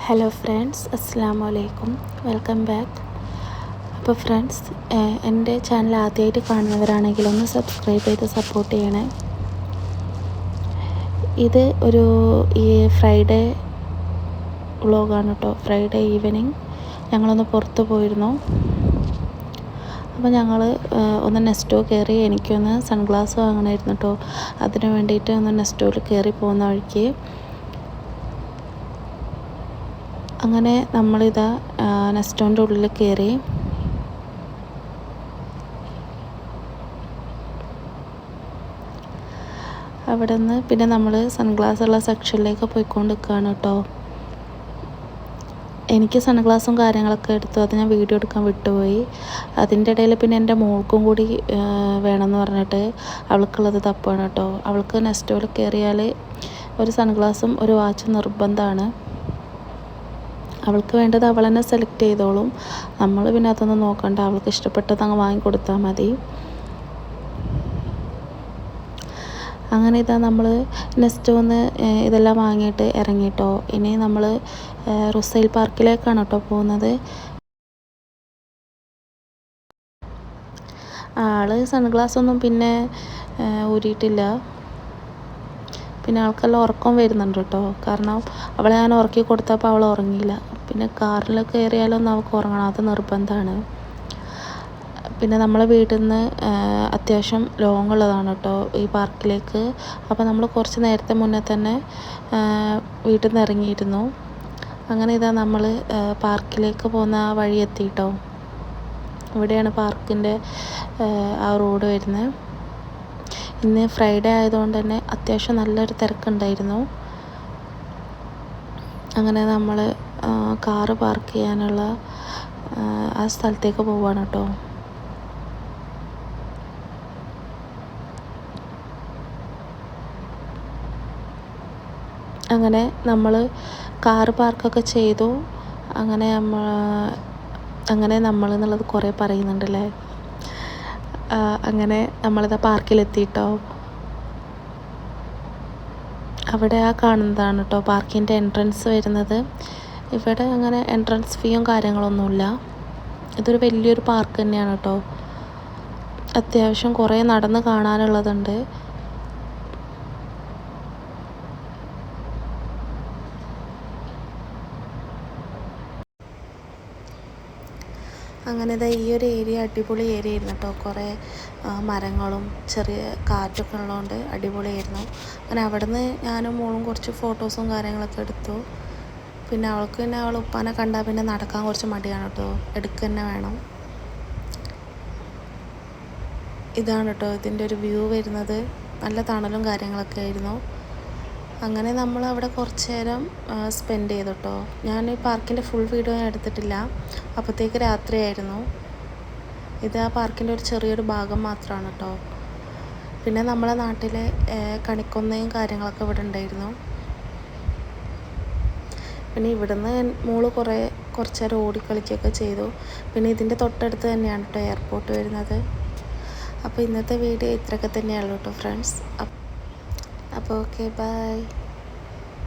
Hello friends, അസ്സലാമു അലൈക്കും. Welcome back. അപ്പോൾ ഫ്രണ്ട്സ്, എൻ്റെ ചാനൽ ആദ്യമായിട്ട് കാണുന്നവരാണെങ്കിൽ ഒന്ന് സബ്സ്ക്രൈബ് ചെയ്ത് സപ്പോർട്ട് ചെയ്യണേ. ഇത് ഒരു ഫ്രൈഡേ വ്ളോഗാണ് കേട്ടോ. ഫ്രൈഡേ ഈവനിങ് ഞങ്ങളൊന്ന് പുറത്ത് പോയിരുന്നു. അപ്പോൾ ഞങ്ങൾ ഒന്ന് നെസ്റ്റോ കയറി. എനിക്കൊന്ന് സൺഗ്ലാസ് വാങ്ങണമായിരുന്നു കേട്ടോ. അതിന് വേണ്ടിയിട്ട് ഒന്ന് നെസ്റ്റോയിൽ കയറി പോകുന്ന വഴിക്ക് അങ്ങനെ നമ്മളിതാ നെസ്റ്റോൻ്റെ ഉള്ളിൽ കയറി. അവിടെ നിന്ന് പിന്നെ നമ്മൾ സൺഗ്ലാസ് ഉള്ള സെക്ഷനിലേക്ക് പോയിക്കൊണ്ടിരിക്കുകയാണ് കേട്ടോ. എനിക്ക് സൺഗ്ലാസും കാര്യങ്ങളൊക്കെ എടുത്തു. അത് ഞാൻ വീഡിയോ എടുക്കാൻ വിട്ടുപോയി. അതിൻ്റെ ഇടയിൽ പിന്നെ എൻ്റെ മോൾക്കും കൂടി വേണമെന്ന് പറഞ്ഞിട്ട് അവൾക്കുള്ളത് തപ്പാണ് കേട്ടോ. അവൾക്ക് നെസ്റ്റോയിൽ കയറിയാൽ ഒരു സൺഗ്ലാസും ഒരു വാച്ചും നിർബന്ധമാണ്. അവൾക്ക് വേണ്ടത് അവൾ തന്നെ സെലക്ട് ചെയ്തോളും. നമ്മൾ പിന്നെ അതൊന്നും നോക്കണ്ട, അവൾക്ക് ഇഷ്ടപ്പെട്ടത് അങ്ങ് വാങ്ങിക്കൊടുത്താൽ മതി. അങ്ങനെ ഇതാ നമ്മൾ നെസ്റ്റോന്ന് ഇതെല്ലാം വാങ്ങിയിട്ട് ഇറങ്ങിയിട്ടോ. ഇനി നമ്മൾ റുസൈൽ പാർക്കിലേക്കാണ് കേട്ടോ പോകുന്നത്. ആൾ സൺഗ്ലാസ് ഒന്നും പിന്നെ ഊരിയിട്ടില്ല. പിന്നെ ആൾക്കെല്ലാം ഉറക്കം വരുന്നുണ്ട് കേട്ടോ. കാരണം അവളെ ഞാൻ ഉറക്കി കൊടുത്തപ്പോൾ അവൾ ഉറങ്ങിയില്ല. പിന്നെ കാറിൽ കയറിയാലൊന്നും അവൾക്ക് ഉറങ്ങണം, അത് നിർബന്ധമാണ്. പിന്നെ നമ്മളെ വീട്ടിൽ നിന്ന് അത്യാവശ്യം ലോങ് ഉള്ളതാണ് കേട്ടോ ഈ പാർക്കിലേക്ക്. അപ്പോൾ നമ്മൾ കുറച്ച് നേരത്തെ മുന്നേ തന്നെ വീട്ടിൽ നിന്ന് ഇറങ്ങിയിരുന്നു. അങ്ങനെ ഇതാ നമ്മൾ പാർക്കിലേക്ക് പോകുന്ന ആ വഴി എത്തിയിട്ടോ. ഇവിടെയാണ് പാർക്കിൻ്റെ ആ റോഡ് വരുന്നത്. ഇന്ന് ഫ്രൈഡേ ആയതുകൊണ്ട് തന്നെ അത്യാവശ്യം നല്ലൊരു തിരക്കുണ്ടായിരുന്നു. അങ്ങനെ നമ്മൾ കാറ് പാർക്ക് ചെയ്യാനുള്ള ആ സ്ഥലത്തേക്ക് പോവുകയാണ് കേട്ടോ. അങ്ങനെ നമ്മൾ കാറ് പാർക്കൊക്കെ ചെയ്തു. അങ്ങനെ നമ്മൾ എന്നുള്ളത് കുറേ പറയുന്നുണ്ടല്ലേ. അങ്ങനെ നമ്മളിതാ പാർക്കിലെത്തിയിട്ടോ. അവിടെ ആ കാണുന്നതാണ് കേട്ടോ പാർക്കിൻ്റെ എൻട്രൻസ് വരുന്നത്. ഇവിടെ അങ്ങനെ എൻട്രൻസ് ഫീയും കാര്യങ്ങളൊന്നുമില്ല. ഇതൊരു വലിയൊരു പാർക്ക് തന്നെയാണ് കേട്ടോ. അത്യാവശ്യം കുറേ നടന്ന് കാണാനുള്ളതുണ്ട്. അങ്ങനെ ഇതാ ഈ ഒരു ഏരിയ അടിപൊളി ഏരിയ ആയിരുന്നു കേട്ടോ. കുറേ മരങ്ങളും ചെറിയ കാറ്റൊക്കെ ഉള്ളതുകൊണ്ട് അടിപൊളിയായിരുന്നു. അങ്ങനെ അവിടെ നിന്ന് ഞാനും മോളും കുറച്ച് ഫോട്ടോസും കാര്യങ്ങളൊക്കെ എടുത്തു. പിന്നെ അവൾക്ക് പിന്നെ അവൾ ഉപ്പാനെ കണ്ടാൽ പിന്നെ നടക്കാൻ കുറച്ച് മടിയാണ് കേട്ടോ, എടുക്കുക തന്നെ വേണം. ഇതാണ് കേട്ടോ ഇതിൻ്റെ ഒരു വ്യൂ വരുന്നത്. നല്ല തണലും കാര്യങ്ങളൊക്കെ ആയിരുന്നു. അങ്ങനെ നമ്മൾ അവിടെ കുറച്ച് നേരം സ്പെൻഡ് ചെയ്തു കേട്ടോ. ഞാൻ ഈ പാർക്കിൻ്റെ ഫുൾ വീഡിയോ ഞാൻ എടുത്തിട്ടില്ല, അപ്പോഴത്തേക്ക് രാത്രിയായിരുന്നു. ഇത് ആ പാർക്കിൻ്റെ ഒരു ചെറിയൊരു ഭാഗം മാത്രമാണ് കേട്ടോ. പിന്നെ നമ്മളെ നാട്ടിലെ കണിക്കൊന്നയും കാര്യങ്ങളൊക്കെ ഇവിടെ ഉണ്ടായിരുന്നു. പിന്നെ ഇവിടുന്ന് മോള് കുറച്ച് നേരം ഓടിക്കളിക്കുകയൊക്കെ ചെയ്തു. പിന്നെ ഇതിൻ്റെ തൊട്ടടുത്ത് തന്നെയാണ് കേട്ടോ എയർപോർട്ട് വരുന്നത്. അപ്പോൾ ഇന്നത്തെ വീഡിയോ ഇത്രയൊക്കെ തന്നെയുള്ളൂ കേട്ടോ ഫ്രണ്ട്സ്. അപ്പോൾ ഓക്കെ, ബൈ.